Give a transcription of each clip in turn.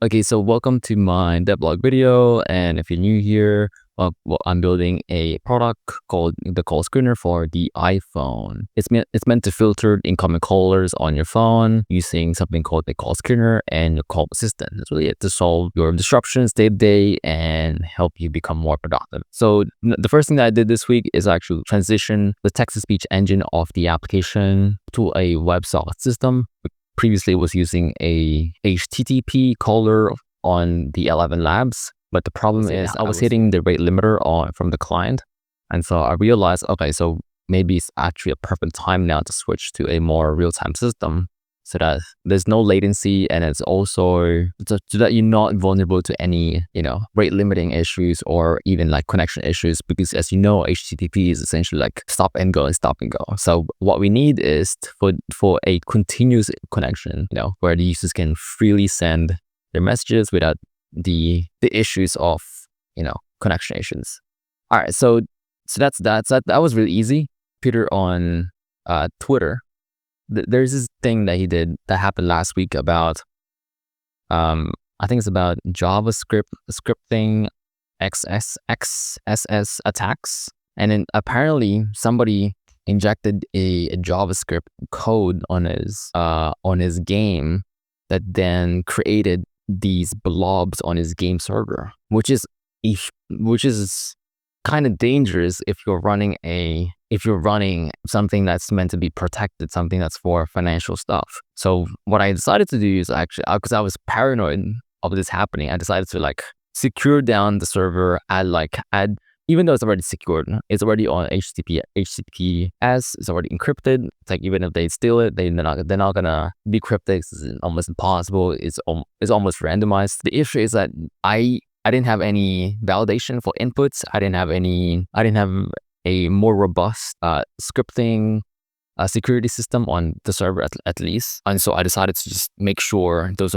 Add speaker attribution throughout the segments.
Speaker 1: Okay, so welcome to my devlog video, and if you're new here, I'm building a product called the call screener for the iPhone. It's meant to filter incoming callers on your phone using something called the call screener and your call assistant. That's really it, to solve your disruptions day to day and help you become more productive. So the first thing that I did this week is actually transition the text-to-speech engine of the application to a WebSocket system. Previously was using a HTTP caller on the 11 Labs, but the problem is I was hitting the rate limiter from the client, and so I realized, okay, so maybe it's actually a perfect time now to switch to a more real-time system, so that there's no latency, and it's also so that you're not vulnerable to any rate limiting issues or even like connection issues, because as you know, HTTP is essentially like stop and go and stop and go. So what we need is for a continuous connection, where the users can freely send their messages without the issues of connection issues. All right, so that's that. So that was really easy. Peter on Twitter, there's this thing that he did that happened last week about I think it's about JavaScript scripting XSS attacks, and then apparently somebody injected a JavaScript code on his game that then created these blobs on his game server, which is kind of dangerous if you're running something that's meant to be protected, something that's for financial stuff. So what I decided to do is actually, because I was paranoid of this happening, I decided to like secure down the server, add even though it's already secured, it's already on HTTPS, it's already encrypted. It's like even if they steal it, they're not gonna decrypt it. It's almost impossible. It's almost randomized. The issue is that I didn't have any validation for inputs. I didn't have a more robust scripting security system on the server at least, and so I decided to just make sure those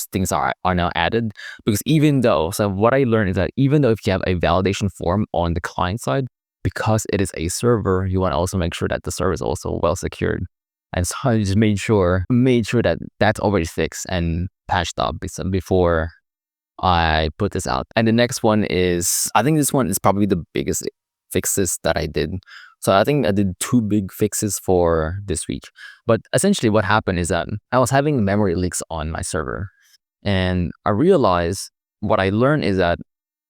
Speaker 1: things are now added. Because what I learned is that even though if you have a validation form on the client side, because it is a server, you want to also make sure that the server is also well secured. And so I just made sure that that's already fixed and patched up before I put this out. And the next one is, I think this one is probably the biggest fixes that I did. So I think I did 2 big fixes for this week. But essentially what happened is that I was having memory leaks on my server. And I realized, what I learned is that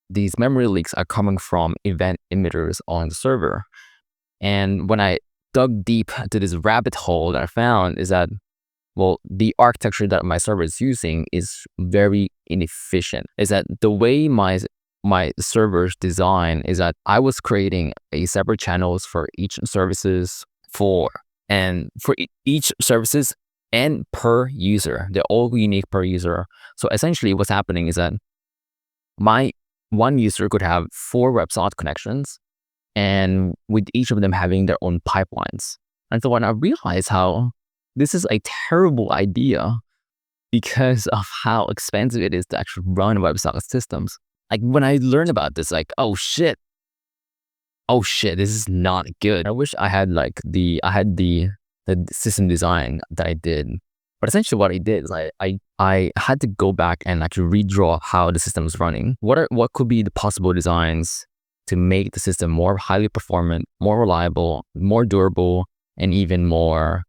Speaker 1: these memory leaks are coming from event emitters on the server. And when I dug deep into this rabbit hole that I found is that, well, the architecture that my server is using is very inefficient. Is that the way my server's design is that I was creating a separate channels for each services each services and per user. They're all unique per user. So essentially what's happening is that my one user could have 4 WebSocket connections, and with each of them having their own pipelines. And so when I realized how this is a terrible idea because of how expensive it is to actually run WebSocket systems. Like when I learned about this, like, oh shit, this is not good. I wish I had the system design that I did. But essentially what I did is I had to go back and actually redraw how the system is running. What could be the possible designs to make the system more highly performant, more reliable, more durable, and even more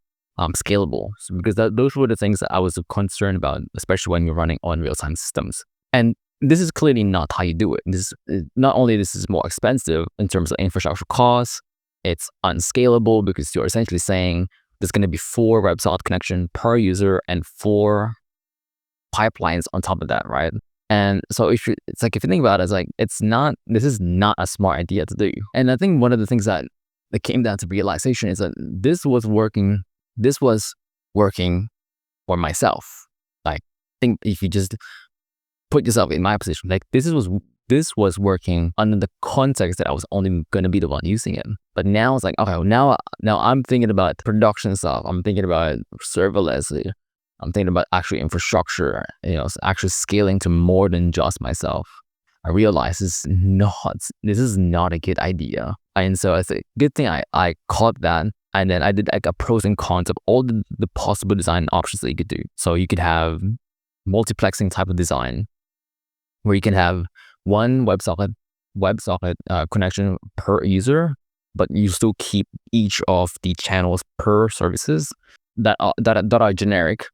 Speaker 1: scalable. So because those were the things that I was concerned about, especially when you're running on real-time systems. And this is clearly not how you do it. This is more expensive in terms of infrastructure costs. It's unscalable because you're essentially saying there's going to be 4 WebSocket connection per user and 4 pipelines on top of that, right? And so if you think about it, this is not a smart idea to do. And I think one of the things that came down to realization is that this was working for myself. Like, I think if you just put yourself in my position, like this was working under the context that I was only going to be the one using it. But now it's like, okay, now I'm thinking about production stuff. I'm thinking about serverless. I'm thinking about actual infrastructure, actually scaling to more than just myself. I realized this is not a good idea. And so it's a good thing I caught that. And then I did like a pros and cons of all the possible design options that you could do. So you could have multiplexing type of design where you can have one WebSocket connection per user, but you still keep each of the channels per services that are generic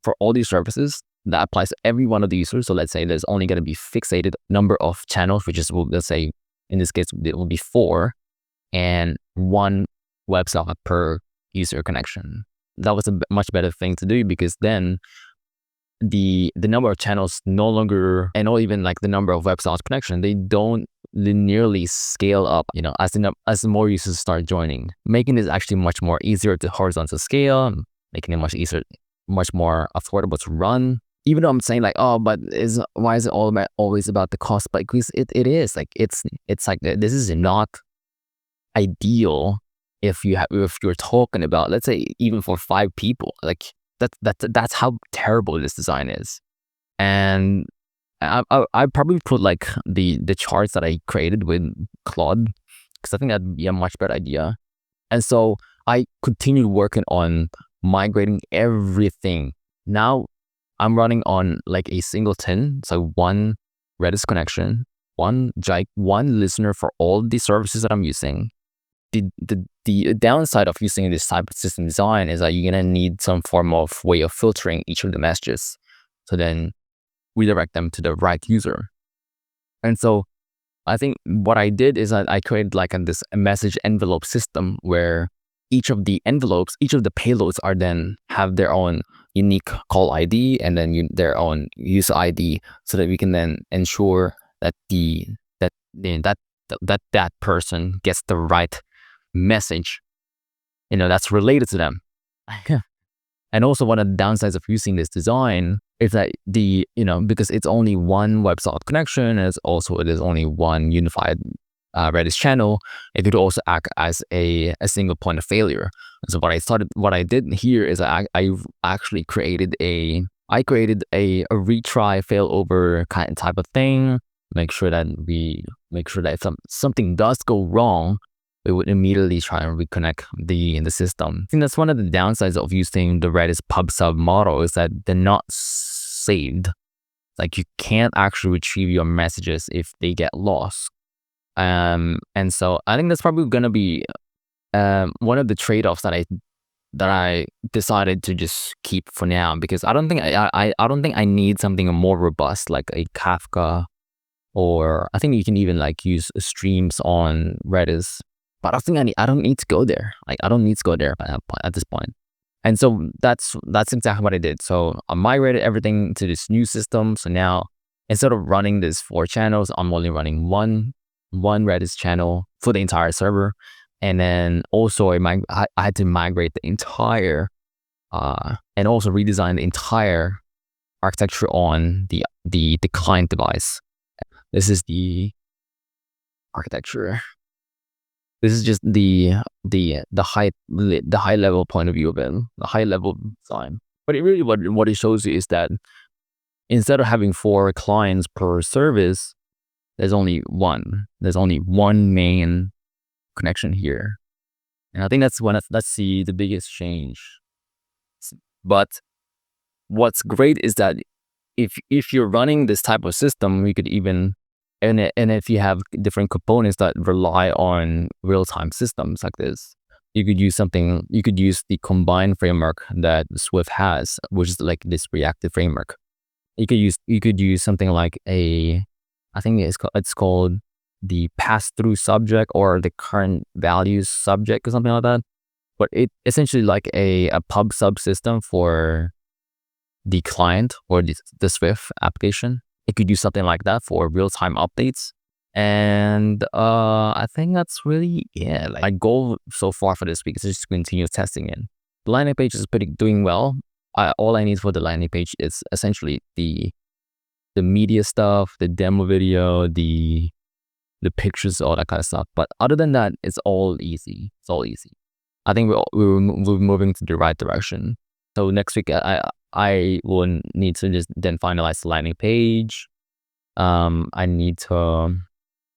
Speaker 1: for all these services that applies to every one of the users. So let's say there's only going to be fixated number of channels, which is, let's say in this case it will be 4, and one WebSocket per user connection. That was a much better thing to do, because then the number of channels no longer, and or even like the number of WebSocket connection, they don't linearly scale up, as more users start joining, making this actually much more easier to horizontal scale, making it much more affordable to run. Even though I'm saying like, oh, but why is it always about the cost? But because it is like, it's like, this is not ideal if you're talking about, let's say, even for 5 people, like that's how terrible this design is. And I probably put like the charts that I created with Claude, because I think that'd be a much better idea. And so I continued working on migrating everything. Now I'm running on like a singleton, so one Redis connection, one listener for all the services that I'm using. The downside of using this type of system design is that you're gonna need some form of way of filtering each of the messages, so then redirect them to the right user. And so I think what I did is I created like this message envelope system where each of the envelopes, each of the payloads are then have their own unique call ID and then their own user ID, so that we can then ensure that that person gets the right message, that's related to them. And also one of the downsides of using this design is that because it's only one WebSocket connection, and there's only one unified Redis channel, it could also act as a single point of failure. And so what I did here is I actually created a retry failover kind of type of thing. Make sure that if something does go wrong, we would immediately try and reconnect the system. I think that's one of the downsides of using the Redis pub sub model, is that they're not saved. Like, you can't actually retrieve your messages if they get lost. And so I think that's probably gonna be one of the trade-offs that I decided to just keep for now, because I don't think I need something more robust like a Kafka, or I think you can even like use streams on Redis. But I think I don't need to go there. Like, I don't need to go there at this point. And so that's exactly what I did. So I migrated everything to this new system. So now, instead of running these 4 channels, I'm only running one Redis channel for the entire server. And then also I had to migrate the entire and also redesign the entire architecture on the client device. This is the architecture. This is just the high level point of view of it, the high level design. But it really, what it shows you is that instead of having 4 clients per service, there's only one. There's only one main connection here, and I think that's the biggest change. But what's great is that if you're running this type of system, we could even and if you have different components that rely on real-time systems like this, you could use the combined framework that Swift has, which is like this reactive framework. You could use something like I think it's called the pass-through subject, or the current values subject, or something like that. But it essentially like a pub subsystem for the client or the Swift application. It could use something like that for real-time updates. And I think that's really it. Like, my goal so far for this week is just to continue testing it. The landing page is doing well. All I need for the landing page is essentially the media stuff, the demo video, the pictures, all that kind of stuff. But other than that, it's all easy. It's all easy. I think we're moving to the right direction. So next week, I will need to just then finalize the landing page. I need to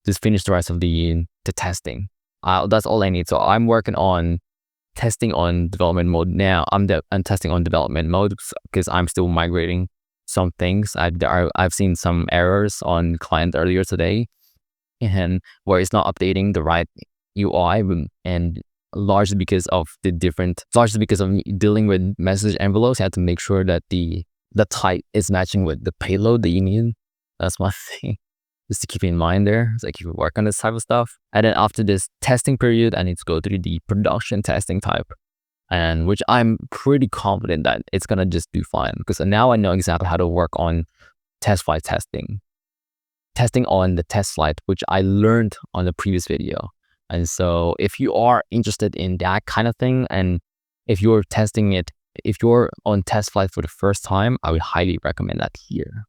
Speaker 1: just finish the rest of the testing. That's all I need. So I'm working on testing on development mode now. I'm testing on development mode because I'm still migrating some things. I've seen some errors on client earlier today, and where it's not updating the right UI, and largely because of dealing with message envelopes. You have to make sure that the type is matching with the payload that you need. That's one thing, just to keep in mind there. It's like if you work on this type of stuff, and then after this testing period, I need to go through the production testing type, and which I'm pretty confident that it's gonna just do fine, because now I know exactly how to work on test flight testing on the test flight, which I learned on the previous video. And so if you are interested in that kind of thing, and if you're on test flight for the first time, I would highly recommend that here.